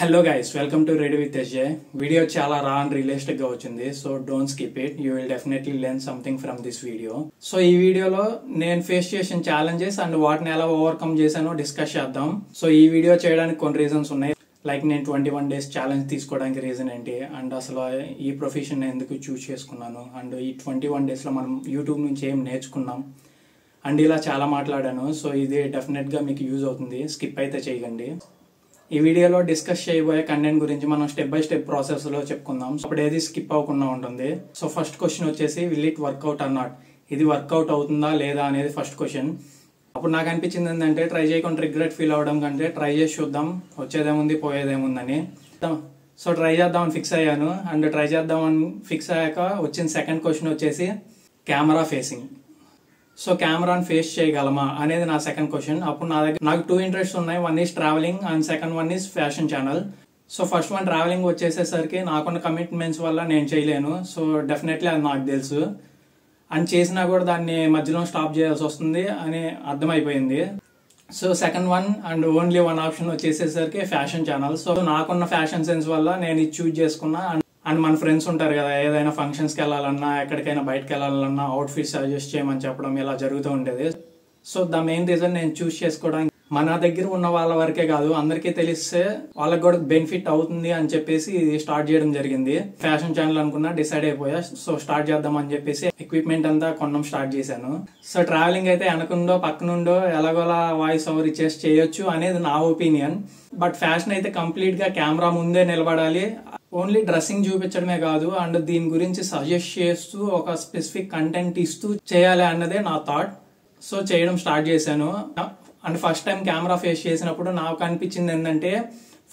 Hello guys, welcome to Ready with SJ. Video చాలా రా and realistic గా వచ్చింది. So don't skip it. You will definitely learn something from this video. So ఈ వీడియోలో నేను face చేసిన ఛాలెంజెస్ అండ్ వాటిని ఎలా ఓవర్కమ్ చేశానో డిస్కస్ చేద్దాం. సో ఈ వీడియో చేయడానికి కొన్ని రీజన్స్ ఉన్నాయి. లైక్ నేను 21 days ఛాలెంజ్ తీసుకోవడానికి రీజన్ ఏంటి, అండ్ అసలు ఈ ప్రొఫెషన్ ఎందుకు చూస్ చేసుకున్నాను, అండ్ ఈ 21 days లో మనం యూట్యూబ్ నుంచి ఏం నేర్చుకున్నాం, అండ్ ఇలా చాలా మాట్లాడాను. సో ఇది డెఫినెట్గా మీకు యూజ్ అవుతుంది, స్కిప్ అయితే చేయకండి. ఈ వీడియోలో డిస్కస్ చేయబోయే కంటెంట్ గురించి మనం స్టెప్ బై స్టెప్ ప్రాసెస్ లో చెప్పుకుందాం. అప్పుడు ఏది స్కిప్ అవ్వకుండా ఉంటుంది. సో ఫస్ట్ క్వశ్చన్ వచ్చేసి, will it work out or not? ఇది వర్క్అవుట్ అవుతుందా లేదా అనేది ఫస్ట్ క్వశ్చన్. అప్పుడు నాకు అనిపించింది ఏంటంటే, ట్రై చేయకుండా రిగ్రెట్ ఫీల్ అవడం కంటే ట్రై చేసి చూద్దాం, వచ్చేదేముంది పోయేదేముందని. సో ట్రై చేద్దామని ఫిక్స్ అయ్యాను. అండ్ ట్రై చేద్దామని ఫిక్స్ అయ్యాక వచ్చిన సెకండ్ క్వశ్చన్ వచ్చేసి కెమెరా ఫేసింగ్. సో కెమెరాని ఫేస్ చేయగలమా అనేది నా సెకండ్ క్వశ్చన్. అప్పుడు నాకు 2 interests ఉన్నాయి. One is travelling and second one is fashion channel. So first one travelling వచ్చేసేసరికి నాకున్న కమిట్మెంట్స్ వల్ల నేను చేయలేను. సో డెఫినెట్లీ అది నాకు తెలుసు. అండ్ చేసినా కూడా దాన్ని మధ్యలో స్టాప్ చేయాల్సి వస్తుంది అని అర్థమైపోయింది. So second one and only one option వచ్చేసేసరికి ఫ్యాషన్ ఛానల్. సో నాకున్న ఫ్యాషన్ సెన్స్ వల్ల నేను ఇది చూజ్ చేసుకున్నా. అండ్ మన ఫ్రెండ్స్ ఉంటారు కదా, ఏదైనా ఫంక్షన్స్కి వెళ్ళాలన్నా ఎక్కడికైనా బయటకు వెళ్ళాలన్నా అవుట్ఫిట్ సజెస్ట్ చేయమని చెప్పడం ఇలా జరుగుతూ ఉండేది. సో ద మెయిన్ రీజన్ నేను చూస్ చేసుకోవడానికి మన దగ్గర ఉన్న వాళ్ళ వరకే కాదు, అందరికీ తెలిస్తే వాళ్ళకి కూడా బెనిఫిట్ అవుతుంది అని చెప్పేసి స్టార్ట్ చేయడం జరిగింది. ఫ్యాషన్ ఛానల్ అనుకున్నా, డిసైడ్ అయిపోయా. సో స్టార్ట్ చేద్దాం అని చెప్పేసి ఎక్విప్మెంట్ అంతా కొనడం స్టార్ట్ చేశాను. సో ట్రావెలింగ్ అయితే వెనకుండో పక్కనుండో ఎలాగోలా వాయిస్ ఓవర్ ఇచ్చేసి చేయొచ్చు అనేది నా ఒపీనియన్. బట్ ఫ్యాషన్ అయితే కంప్లీట్ గా కెమెరా ముందే నిలబడాలి. ఓన్లీ డ్రెస్సింగ్ చూపించడమే కాదు, అండ్ దీని గురించి సజెస్ట్ చేస్తూ ఒక స్పెసిఫిక్ కంటెంట్ ఇస్తూ చేయాలి అన్నదే నా థాట్. సో చేయడం స్టార్ట్ చేశాను. And first time camera face చేసినప్పుడు నాకు అనిపించింది ఏంటంటే,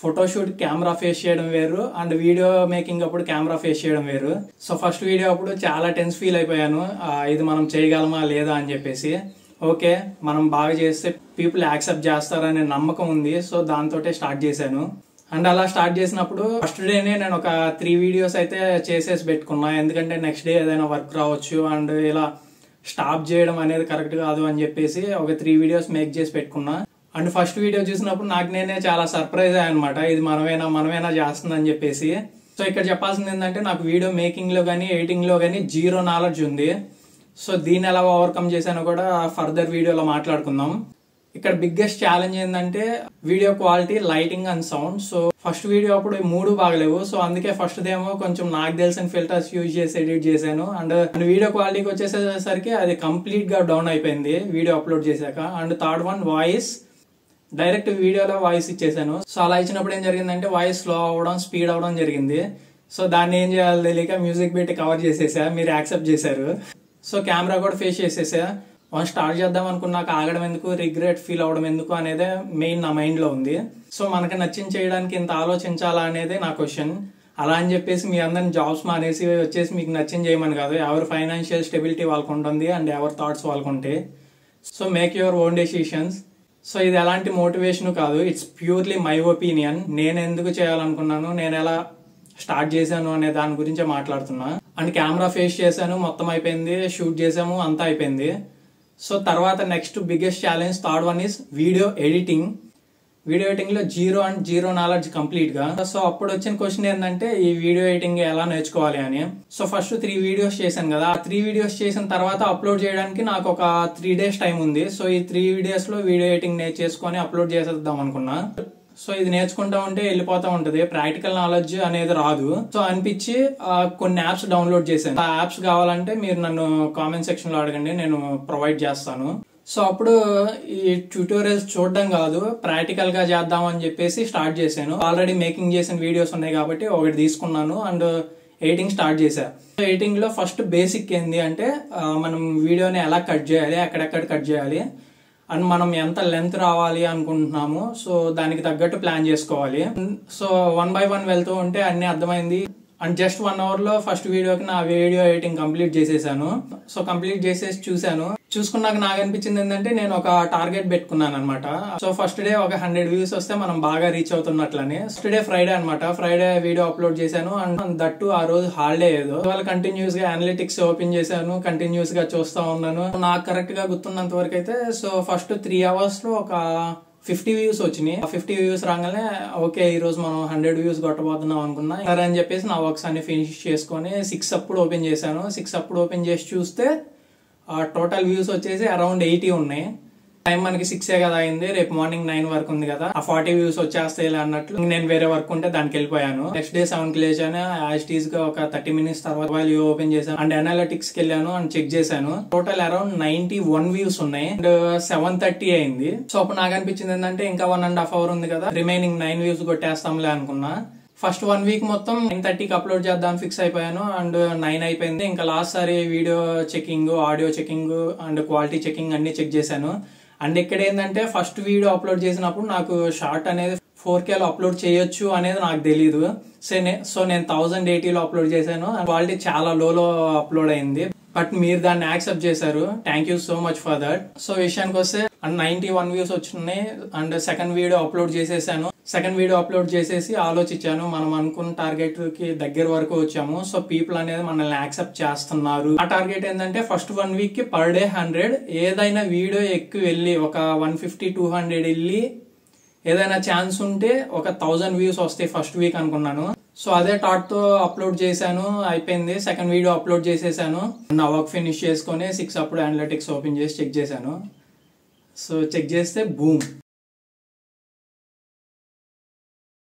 ఫోటోషూట్ కెమెరా ఫేస్ చేయడం వేరు అండ్ వీడియో మేకింగ్ అప్పుడు కెమెరా ఫేస్ చేయడం వేరు. సో ఫస్ట్ వీడియో అప్పుడు చాలా టెన్స్ ఫీల్ అయిపోయాను, ఇది మనం చేయగలమా లేదా అని చెప్పేసి. ఓకే, మనం బాగా చేస్తే పీపుల్ యాక్సెప్ట్ చేస్తారనే నమ్మకం ఉంది. సో దాంతో స్టార్ట్ చేశాను. అండ్ అలా స్టార్ట్ చేసినప్పుడు ఫస్ట్ డేనే నేను ఒక 3 videos అయితే చేసేసి పెట్టుకున్నా. ఎందుకంటే నెక్స్ట్ డే ఏదైనా వర్క్ రావచ్చు అండ్ ఇలా స్టాప్ చేయడం అనేది కరెక్ట్ కాదు అని చెప్పేసి ఒక 3 videos మేక్ చేసి పెట్టుకున్నా. అండ్ ఫస్ట్ వీడియో చూసినప్పుడు నాకు నేనే చాలా సర్ప్రైజ్ అయ్యానమాట, ఇది మనమేనా చేస్తుందని చెప్పేసి. సో ఇక్కడ చెప్పాల్సింది ఏంటంటే, నాకు వీడియో మేకింగ్ లో కానీ ఎడిటింగ్ లో కానీ 0 knowledge ఉంది. సో దీన్ని ఎలా ఓవర్కమ్ చేశానో కూడా ఫర్దర్ వీడియోలో మాట్లాడుకుందాం. ఇక్కడ బిగ్గెస్ట్ ఛాలెంజ్ ఏంటంటే video quality, lighting and sound. So first video అప్పుడు 3 బాగలేవు. సో అందుకే ఫస్ట్ దేమో కొంచెం నాకు తెలిసిన ఫిల్టర్స్ యూజ్ చేసి ఎడిట్ చేశాను. అండ్ వీడియో క్వాలిటీకి వచ్చేసరికి అది కంప్లీట్ గా డౌన్ అయిపోయింది వీడియో అప్లోడ్ చేశాక. And third one voice, direct వీడియోలో వాయిస్ ఇచ్చేసాను. సో అలా ఇచ్చినప్పుడు ఏం జరిగిందంటే, వాయిస్ స్లో అవడం, స్పీడ్ అవడం జరిగింది. సో దాన్ని ఏం చేయాలి తెలియక మ్యూజిక్ పెట్టి కవర్ చేసేసా. మీరు యాక్సెప్ట్ చేశారు. సో కెమెరా కూడా ఫేస్ చేసేసా. వన్ స్టార్ట్ చేద్దాం అనుకున్నాక ఆగడం ఎందుకు, రిగ్రెట్ ఫీల్ అవడం ఎందుకు అనేదే మెయిన్ నా మైండ్ లో ఉంది. సో మనకి నచ్చింది చేయడానికి ఇంత ఆలోచించాలా అనేదే నా క్వశ్చన్. అలా అని చెప్పేసి మీ అందరిని జాబ్స్ మానేసి వచ్చేసి మీకు నచ్చింది చేయమని కాదు. ఎవరి ఫైనాన్షియల్ స్టెబిలిటీ వాళ్ళకు ఉంటుంది అండ్ ఎవరి థాట్స్ వాళ్ళకు ఉంటాయి. So make your own decisions. So ఇది ఎలాంటి మోటివేషన్ కాదు, ఇట్స్ ప్యూర్లీ మై ఒపీనియన్. నేను ఎందుకు చేయాలనుకున్నాను, నేను ఎలా స్టార్ట్ చేశాను అనే దాని గురించే మాట్లాడుతున్నా. అండ్ కెమెరా ఫేస్ చేశాను, మొత్తం అయిపోయింది, షూట్ చేసాము, అంతా అయిపోయింది. సో తర్వాత next biggest challenge third one is video editing. Video editing లో 0 knowledge కంప్లీట్ గా. సో అప్పుడు వచ్చిన క్వశ్చన్ ఏంటంటే, ఈ వీడియో ఎడిటింగ్ ఎలా నేర్చుకోవాలి అని. సో ఫస్ట్ 3 videos చేశాను కదా, ఆ 3 videos చేసిన తర్వాత అప్లోడ్ చేయడానికి నాకు ఒక 3 days టైం ఉంది. సో ఈ 3 videos లో వీడియో ఎడిటింగ్ నేర్చేసుకొని అప్లోడ్ చేసేద్దాం అనుకున్నా. సో ఇది నేర్చుకుంటా ఉంటే వెళ్ళిపోతా ఉంటది, ప్రాక్టికల్ నాలెడ్జ్ అనేది రాదు. సో అనిపించి కొన్ని యాప్స్ డౌన్లోడ్ చేశాను. ఆ యాప్స్ కావాలంటే మీరు నన్ను కామెంట్ సెక్షన్ లో అడగండి, నేను ప్రొవైడ్ చేస్తాను. సో అప్పుడు ఈ ట్యూటోరియల్స్ చూడడం కాదు, ప్రాక్టికల్ గా చేద్దాం అని చెప్పేసి స్టార్ట్ చేశాను. ఆల్రెడీ మేకింగ్ చేసిన వీడియోస్ ఉన్నాయి కాబట్టి ఒకటి తీసుకున్నాను అండ్ ఎడిటింగ్ స్టార్ట్ చేశాను. ఎడిటింగ్ లో ఫస్ట్ బేసిక్ ఏంది అంటే, మనం వీడియోని ఎలా కట్ చేయాలి, ఎక్కడెక్కడ కట్ చేయాలి, అండ్ మనం ఎంత లెంత్ రావాలి అనుకుంటున్నాము, సో దానికి తగ్గట్టు ప్లాన్ చేసుకోవాలి. సో 1 by 1 వెళ్తూ ఉంటే అన్ని అర్థమైంది. అండ్ జస్ట్ 1 hour లో ఫస్ట్ వీడియోకి నా వీడియో ఎడిటింగ్ కంప్లీట్ చేసేసాను. సో కంప్లీట్ చేసేసి చూసుకున్నాక నాకు అనిపించింది ఏంటంటే, నేను ఒక టార్గెట్ పెట్టుకున్నాను అనమాట. సో ఫస్ట్ డే ఒక 100 views వస్తే మనం బాగా రీచ్ అవుతున్నట్లని. ఫస్ట్ డే ఫ్రైడే అనమాట. ఫ్రైడే వీడియో అప్లోడ్ చేశాను. అండ్ దట్టు ఆ రోజు హాలిడే ఏదో. వాళ్ళు కంటిన్యూస్ గా అనలిటిక్స్ ఓపెన్ చేశాను, కంటిన్యూస్ గా చూస్తా ఉన్నాను. నాకు కరెక్ట్ గా గుర్తున్నంత వరకు అయితే, సో ఫస్ట్ 3 hours లో ఒక 50 వ్యూస్ వచ్చినాయి. 50 వ్యూస్ రాగానే ఓకే ఈ రోజు మనం 100 వ్యూస్ కొట్టబోతున్నాం అనుకున్నా. సరే అని చెప్పేసి నా వర్క్స్ అన్ని ఫినిష్ చేసుకొని 6 అప్పుడు ఓపెన్ చేశాను. 6 అప్పుడు ఓపెన్ చేసి చూస్తే టోటల్ వ్యూస్ వచ్చేసి అరౌండ్ 80 ఉన్నాయి. టైం మనకి 6 కదా అయింది, రేపు మార్నింగ్ 9 వరకు ఉంది కదా, ఆ 40 వ్యూస్ వచ్చేస్తాయి అన్నట్లు నేను వేరే వర్క్ ఉంటే దానికి వెళ్ళిపోయాను. నెక్స్ట్ డే 7 కి లేచాను. యాజ్ గా ఒక 30 మినిట్స్ తర్వాత మొబైల్ ఓపెన్ చేశాను అండ్ అనలిటిక్స్ కి వెళ్ళాను అండ్ చెక్ చేశాను. టోటల్ అరౌండ్ 91 వ్యూస్ ఉన్నాయి అండ్ 7:30 అయింది. సో అప్పుడు నాకు అనిపించింది ఏంటంటే ఇంకా 1.5 hour ఉంది కదా, రిమైనింగ్ 9 వ్యూస్ కొట్టేస్తాంలే అనుకున్నా. ఫస్ట్ 1 వీక్ మొత్తం 9:30కి అప్లోడ్ చేద్దామని ఫిక్స్ అయిపోయాను అండ్ 9 అయిపోయింది. ఇంకా లాస్ట్ సారి video checking, audio checking and quality checking అన్ని చెక్ చేశాను. అండ్ ఇక్కడ ఏంటంటే ఫస్ట్ వీడియో అప్లోడ్ చేసినప్పుడు నాకు షార్ట్ అనేది 4K లో అప్లోడ్ చేయొచ్చు అనేది నాకు తెలీదు. సో నేను 1080లో అప్లోడ్ చేశాను. క్వాలిటీ చాలా లోలో అప్లోడ్ అయింది. బట్ మీరు దాన్ని యాక్సెప్ట్ చేశారు. Thank you so much for that. So విషయానికి వస్తే 91 వ్యూస్ వచ్చినాయి అండ్ సెకండ్ వీడియో అప్లోడ్ చేసేసాను. సెకండ్ వీడియో అప్లోడ్ చేసేసి ఆలోచించాను, మనం అనుకున్న టార్గెట్ కి దగ్గర వరకు వచ్చాము. సో పీపుల్ అనేది మనల్ని యాక్సెప్ట్ చేస్తున్నారు. ఆ టార్గెట్ ఏంటంటే ఫస్ట్ 1 వీక్ కి పర్ డే 100, ఏదైనా వీడియో ఎక్కువ వెళ్ళి ఒక 150-200 వెళ్ళి ఏదైనా ఛాన్స్ ఉంటే ఒక 1000 వ్యూస్ వస్తాయి ఫస్ట్ వీక్ అనుకున్నాను. సో అదే థాట్ తో అప్లోడ్ చేశాను, అయిపోయింది. సెకండ్ వీడియో అప్లోడ్ చేసేసాను. నా వర్క్ ఫినిష్ చేసుకొని 6 అప్పుడు అనలిటిక్స్ ఓపెన్ చేసి చెక్ చేశాను. సో చెక్ చేస్తే బూమ్